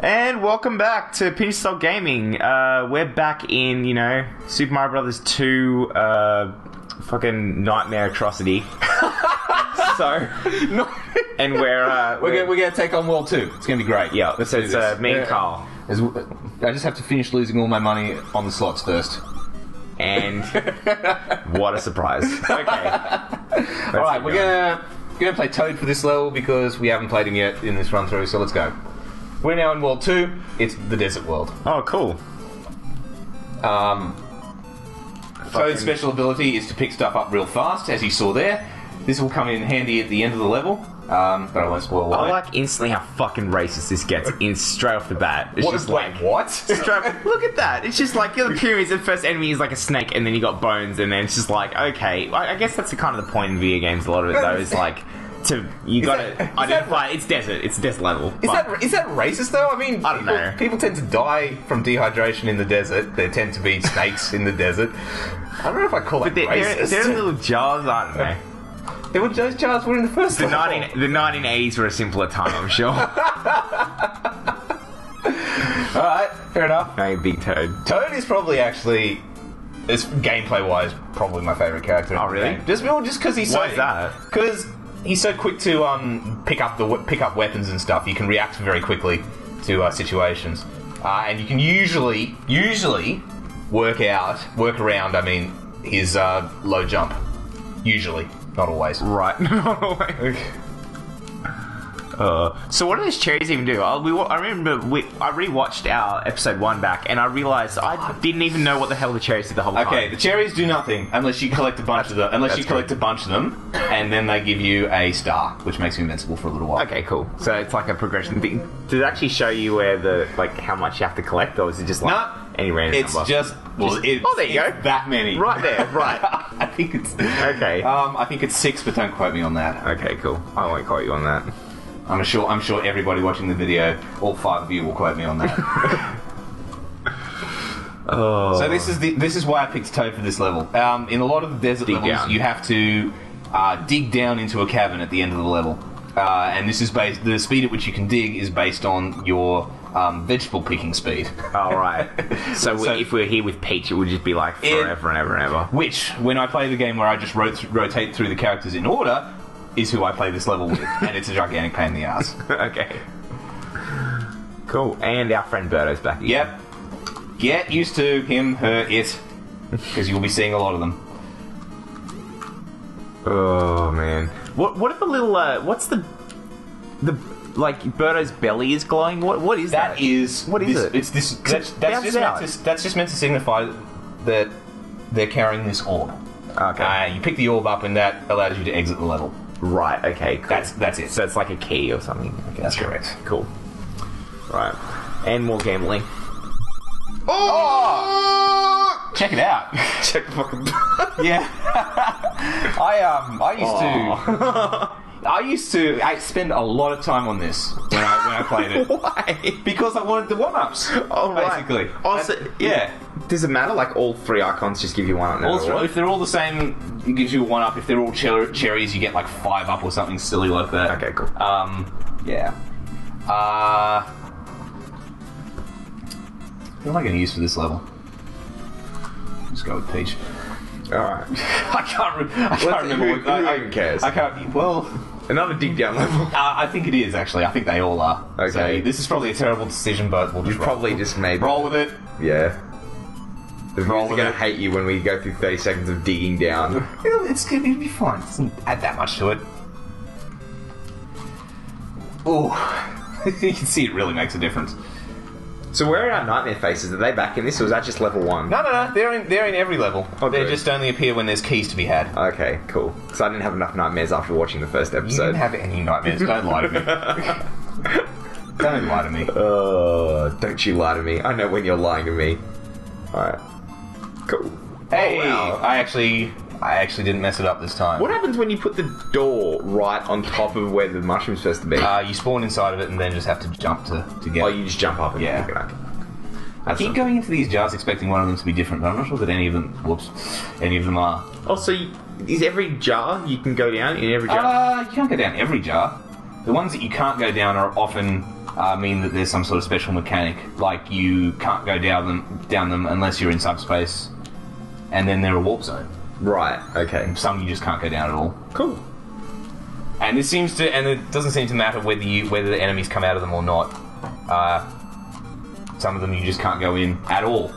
And welcome back to Pinch Style Gaming. We're back in, Super Mario Brothers 2, fucking nightmare atrocity. And we're gonna take on World 2. It's gonna be great. Yeah, so it's me and Carl. I just have to finish losing all my money on the slots first. And what a surprise. Okay. Alright, we're gonna play Toad for this level because we haven't played him yet in this run through, so let's go. We're now in World 2. It's the Desert World. Oh, cool. Toad's special ability is to pick stuff up real fast, as you saw there. This will come in handy at the end of the level, but I won't spoil why. I like instantly how fucking racist this gets in straight off the bat. It's just like, what? Look at that. It's just like, the pyramids, the first enemy is like a snake, and then you got bones, and then it's just like, okay. I guess that's the kind of the point in video games, a lot of it, though, is like... You gotta identify. It's desert. It's a desert level. Is that racist though? I mean, I don't know. People tend to die from dehydration in the desert. There tend to be snakes in the desert. I don't know if I call that racist. They're little jars, aren't they? Those jars were in the first the 1980s were a simpler time, I'm sure. All right, fair enough. No, big Toad. Toad is probably actually, gameplay-wise, probably my favourite character. Oh, really? Just because he's Why is that? Because he's so quick to pick up weapons and stuff. You can react very quickly to situations, and you can usually work around. I mean, his low jump. Usually, not always. Right, not always. So what do those cherries even do? I remember I rewatched our episode 1 back, and I realised I didn't even know what the hell the cherries did the whole time. Okay, the cherries do nothing unless you collect a bunch of them. And then they give you a star, which makes you invincible for a little while. Okay, cool. So it's like a progression thing. Does it actually show you where how much you have to collect, or is it just like any random number? It's just there you go. That many. Right there, right. I think it's okay. I think it's 6, but don't quote me on that. Okay, cool. I won't quote you on that. I'm sure everybody watching the video, all 5 of you, will quote me on that. Oh. So this is why I picked Toad for this level. In a lot of the desert levels, you have to dig down into a cavern at the end of the level, and this is the speed at which you can dig is based on your vegetable picking speed. All right. So if we're here with Peach, it would just be like forever and ever and ever. Which, when I play the game where I just rotate through the characters in order, is who I play this level with, and it's a gigantic pain in the ass. Okay. Cool. And our friend Birdo's back again. Yep. Get used to him, her, it, because you'll be seeing a lot of them. Oh man. What if a little what's the Birdo's belly is glowing? What is that? What is it? It's this. That's just meant to signify that they're carrying this orb. Okay. You pick the orb up, and that allows you to exit the level. Right. Okay. Cool. That's it. So it's like a key or something. Okay, that's correct. Cool. Right. And more gambling. Oh! Check it out. Check the fucking. Yeah. I spend a lot of time on this when I played it. Why? Because I wanted the 1-ups. Oh, right. Basically. Also, yeah. Does it matter? Like all 3 icons just give you 1 up? If they're all the same, it gives you a 1-up. If they're all cherries, you get like 5 up or something silly like that. Okay, cool. Yeah. What am I going to use for this level? Let's go with Peach. Alright. I can't remember. Who even cares? I can't. Well, another dig down level. I think it is actually. I think they all are. Okay. So this is probably a terrible decision, but we'll just just made roll with it. Yeah. The viewers are going to hate you when we go through 30 seconds of digging down. It's going to be fine. It doesn't add that much to it. Oh, you can see it really makes a difference. So where are our nightmare faces? Are they back in this, or is that just level 1? No. They're in every level. Oh, they just only appear when there's keys to be had. Okay, cool. Because I didn't have enough nightmares after watching the first episode. You didn't have any nightmares. Don't lie to me. Don't lie to me. Don't you lie to me. I know when you're lying to me. Alright. Cool. Hey! Oh, wow. I actually didn't mess it up this time. What happens when you put the door right on top of where the mushroom's supposed to be? You spawn inside of it and then just have to jump to get it. Oh, you just jump up and pick it up. I keep going into these jars expecting one of them to be different, but I'm not sure that any of them are. Oh, so is every jar you can go down in every jar? You can't go down every jar. The ones that you can't go down are often mean that there's some sort of special mechanic, like you can't go down them unless you're in subspace, and then they're a warp zone. Right. Okay. Some you just can't go down at all. Cool. And it doesn't seem to matter whether the enemies come out of them or not. Some of them you just can't go in at all.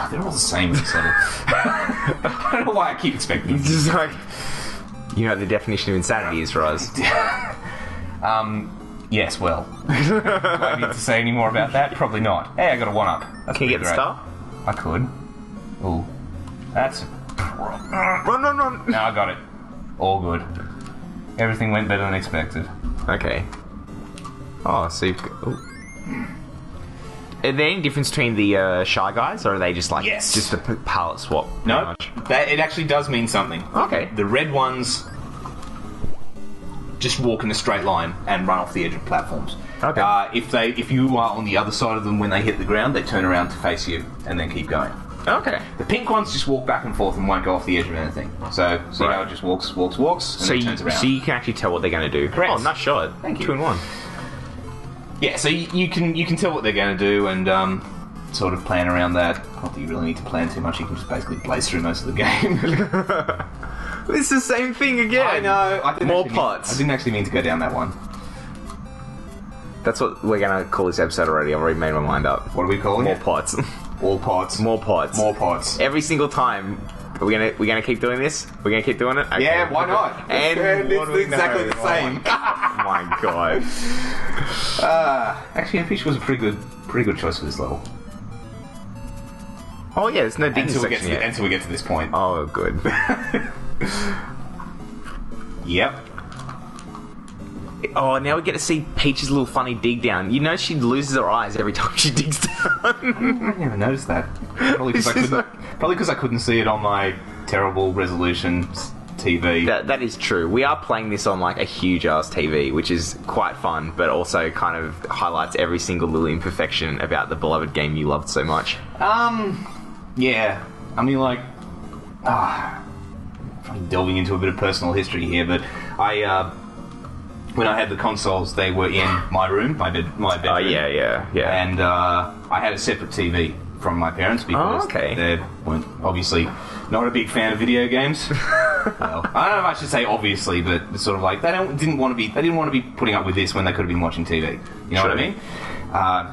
They're all the same. So I don't know why I keep expecting. It's just like, you know what the definition of insanity is for us. Yes. Well, do I need to say any more about that? Probably not. Hey, I got a 1-up. Can you get the star? I could. Ooh, that's Run! no. I got it. All good. Everything went better than expected. Okay. Oh, so you've got... Ooh. Are there any difference between the Shy Guys, or are they just like just a palette swap? No, it actually does mean something. Okay. The red ones just walk in a straight line and run off the edge of platforms. Okay. If you are on the other side of them when they hit the ground, they turn around to face you and then keep going. Okay. The pink ones just walk back and forth and won't go off the edge of anything. So you know, it just walks, and then turns around. So you can actually tell what they're going to do. Correct. Oh, nice shot. Thank you. 2 in 1. Yeah, so you can tell what they're going to do and sort of plan around that. Not that you really need to plan too much. You can just basically blaze through most of the game. It's the same thing again. I know. More pots. I didn't actually mean to go down that one. That's what we're going to call this episode already. I've already made my mind up. What are we calling More it? pots. All pots. More pots. More pots. Every single time. We're gonna keep doing this? We're gonna keep doing it? Okay. Yeah, why not? And it's exactly the same. Oh my god. Actually, Fish was a pretty good choice for this level. Oh yeah, there's no digging section yet. Until we get to this point. Oh, good. Yep. Oh, now we get to see Peach's little funny dig down. You know she loses her eyes every time she digs down. I never noticed that. Probably because I couldn't see it on my terrible resolution TV. That is true. We are playing this on like a huge ass TV, which is quite fun, but also kind of highlights every single little imperfection about the beloved game you loved so much. Yeah. I mean, like, probably delving into a bit of personal history here, but when I had the consoles, they were in my room, my bedroom. Oh, yeah. And I had a separate TV from my parents because they weren't obviously not a big fan of video games. Well, I don't know if I should say obviously, but it's sort of like they didn't want to be putting up with this when they could have been watching TV. You know what I mean?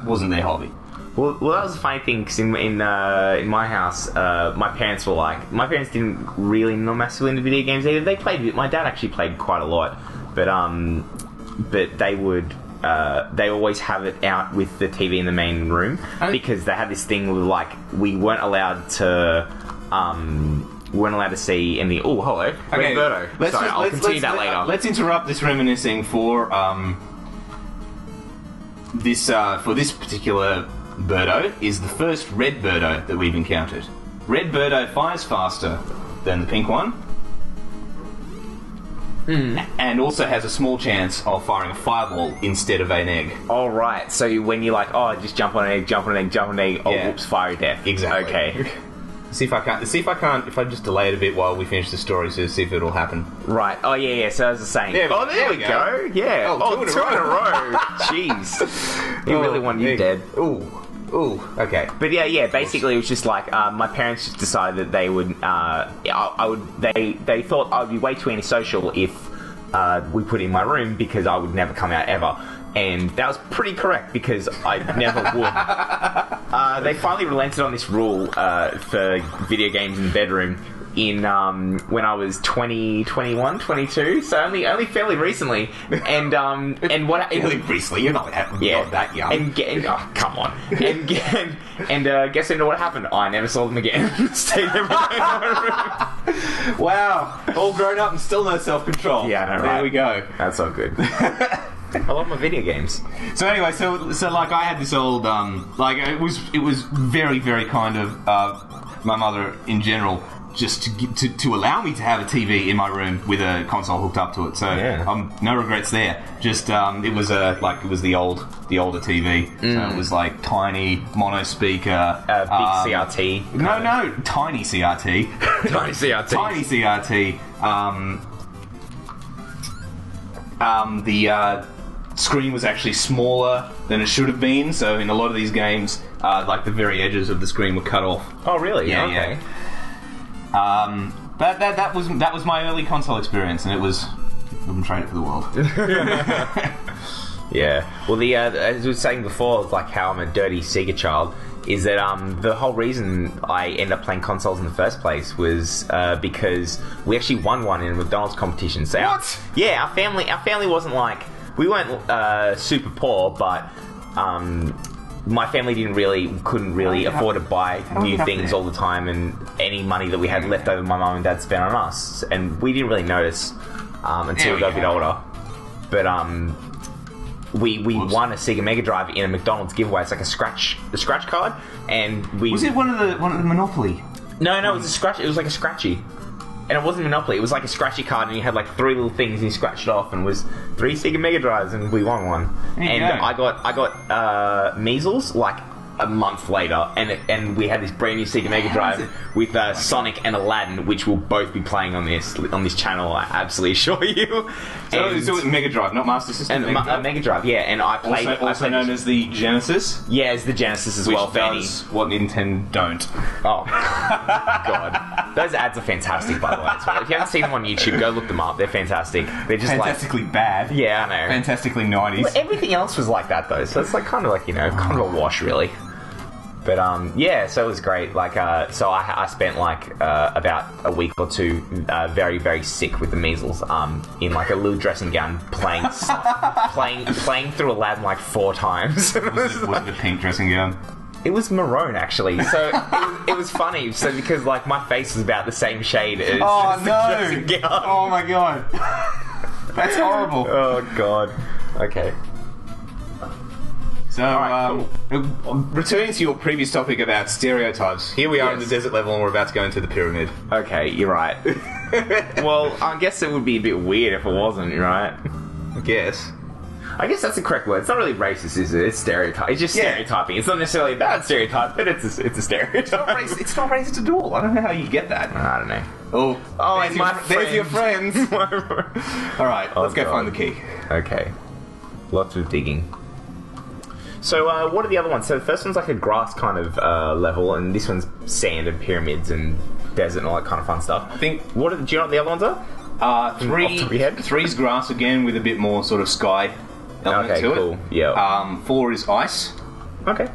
Wasn't their hobby. Well, that was a funny thing because in my house, my parents didn't really know massively into video games either. They played. My dad actually played quite a lot, but they would. They always have it out with the TV in the main room because they had this thing with like we weren't allowed to see any. Oh, hello, okay, Roberto. Sorry, I'll continue that later. Let's interrupt this reminiscing for this particular Birdo is the first red Birdo that we've encountered. Red Birdo fires faster than the pink one. And also has a small chance of firing a fireball instead of an egg. Oh, right. So when you're like, just jump on an egg, oh, whoops, fiery death. Exactly. Okay. If I just delay it a bit while we finish the story, so see if it'll happen. Right. Oh, yeah. So as I was saying. There we go. Yeah. Oh, two in a row. Jeez. You really want you dead. Ooh, okay. But yeah, basically it was just like my parents just decided that they would they thought I would be way too antisocial if we put it in my room because I would never come out ever. And that was pretty correct because I never would. They finally relented on this rule for video games in the bedroom in when I was 20, 21, 22, so only fairly recently. And what fairly recently? You're not that young. And come on. And guess what happened? I never saw them again. Stayed every day in my room. Wow, all grown up and still no self-control. Yeah, I know, there we go. That's all good. I love my video games. So anyway, so like I had this old like it was very very kind of my mother in general just to allow me to have a TV in my room with a console hooked up to it. So no regrets there. Just it was the older TV. So it was like tiny mono speaker, big CRT. No, tiny CRT. Tiny CRT. Tiny CRT. the screen was actually smaller than it should have been. So in a lot of these games, like the very edges of the screen were cut off. Oh, really? Yeah, okay. yeah. But that was my early console experience, and it was. I wouldn't trade it for the world. Yeah. Well, as we were saying before, like how I'm a dirty Sega child, is that the whole reason I ended up playing consoles in the first place was because we actually won one in a McDonald's competition. So What? Our family wasn't like, we weren't super poor, but my family couldn't really afford to buy new things all the time, and any money that we had left over, my mum and dad spent on us, and we didn't really notice until we got a bit older. But we won a Sega Mega Drive in a McDonald's giveaway. It's like a scratch card, and Was it one of the Monopoly? No, it was a scratch. It was like a scratchy, and it wasn't Monopoly. It was like a scratchy card, and you had like 3 little things, and you scratched it off, and it was 3 Sega Mega Drives, and we won one. And I got measles like a month later, and we had this brand new Sega Mega Drive with Sonic and Aladdin, which will both be playing on this channel. I absolutely assure you. So it was Mega Drive, not Master System. And Mega Drive, yeah. And I played also known as the Genesis. Yeah, as the Genesis as Which well. does what Nintendo don't. Oh god, those ads are fantastic, by the way. So if you haven't seen them on YouTube, go look them up. They're fantastic. They're just fantastically bad. Yeah, I know. Fantastically 90s. Well, everything else was like that though, so it's like kind of like kind of a wash, really. But yeah, so it was great. Like, so I spent like about a week or two very, very sick with the measles. In like a little dressing gown, playing through Aladdin like 4 times. Was it a pink dressing gown? It was maroon, actually. So it was funny. So because like my face was about the same shade as the dressing gown. Oh my god, that's horrible. Oh god. Okay. So, Alright, returning to your previous topic about stereotypes, here we are in the desert level, and we're about to go into the pyramid. Okay, you're right. Well, I guess it would be a bit weird if it wasn't, right? I guess that's the correct word. It's not really racist, is it? It's stereotype. It's just stereotyping. It's not necessarily a bad stereotype, but it's a stereotype. It's not racist at all. I don't know how you get that. I don't know. Oh, there's your friends. Alright, let's go find the key. Okay. Lots of digging. So, what are the other ones? So, the first one's like a grass kind of level, and this one's sand and pyramids and desert and all that kind of fun stuff. I think. Do you know what the other ones are? 3's grass again with a bit more sort of sky element to cool. it. Yeah. 4 is ice. Okay.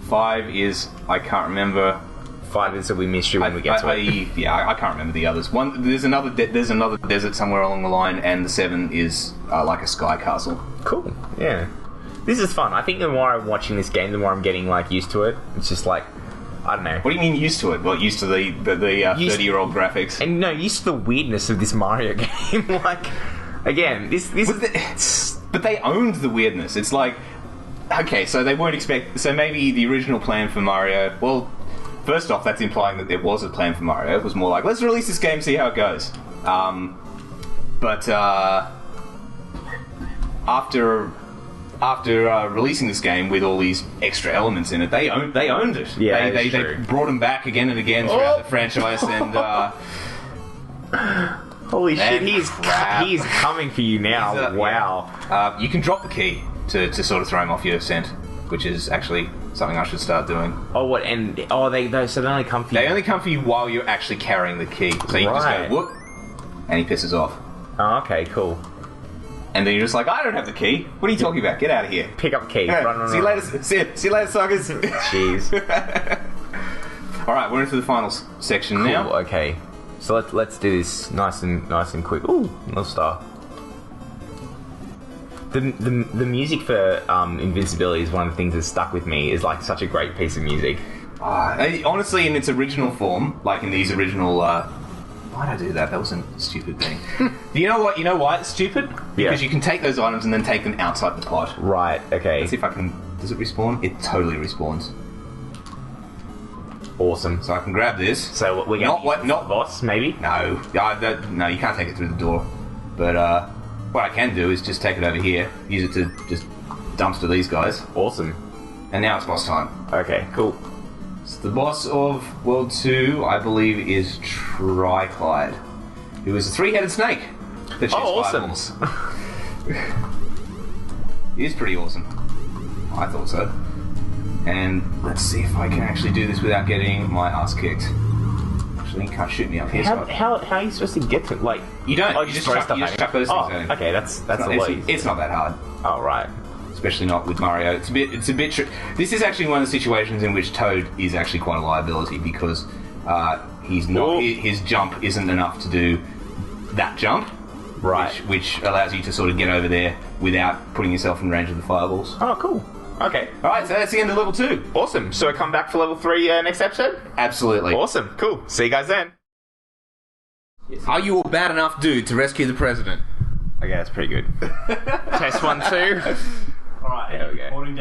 5 is I can't remember. 5 is that we missed you when we get to it. I can't remember the others. There's another desert somewhere along the line, and the 7 is like a sky castle. Cool. Yeah. This is fun. I think the more I'm watching this game, the more I'm getting like used to it. It's just like, I don't know. What do you mean used to it? Well, used to the 30-year-old graphics. And no, used to the weirdness of this Mario game. Like, again, this but they owned the weirdness. It's like, okay, so they weren't so maybe the original plan for Mario, well, first off, that's implying that there was a plan for Mario. It was more like, let's release this game, see how it goes. But after releasing this game with all these extra elements in it, they owned it. Yeah, they brought them back again and again throughout the franchise, and holy shit, he's coming for you now. Wow. Yeah. You can drop the key to sort of throw him off your scent, which is actually something I should start doing. Oh, what? And they only come for you. They only come for you while you're actually carrying the key, so you can just go whoop, and he pisses off. Oh, okay, cool. And then you're just like, I don't have the key. What are you talking about? Get out of here. Pick up key. Run. See you later. See you later, suckers. Jeez. All right, we're into the final section now. Okay, so let's do this nice and quick. Ooh, little star. The music for Invincibility is one of the things that's stuck with me. Is like such a great piece of music. Honestly, in its original form, like in these original. Why'd I do that? That was a stupid thing. You know what? You know why it's stupid? Because you can take those items and then take them outside the pod. Right. Okay. Let's see if I can. Does it respawn? It totally respawns. Awesome. So I can grab this. So we're going not boss, maybe? No. No, you can't take it through the door. But what I can do is just take it over here, use it to just dumpster these guys. Awesome. And now it's boss time. Okay, cool. So the boss of World 2, I believe, is Triclide, who is a 3-headed snake. that shoots awesome. fireballs. It is pretty awesome. I thought so. And let's see if I can actually do this without getting my ass kicked. Actually, you can't shoot me up here. How are you supposed to get to like? You don't. Oh, You just chuck those things at him. Okay, that's a lot easier. It's not that hard. Oh right. Especially not with Mario. It's a bit. This is actually one of the situations in which Toad is actually quite a liability because he's not. His jump isn't enough to do that jump. Right. Which allows you to sort of get over there without putting yourself in range of the fireballs. Oh, cool. Okay. Alright, so that's the end of level 2. Awesome. So I come back for level 3 next episode? Absolutely. Awesome. Cool. See you guys then. Are you a bad enough dude to rescue the president? Okay, that's pretty good. Test 1, 2. Alright, There we go. recording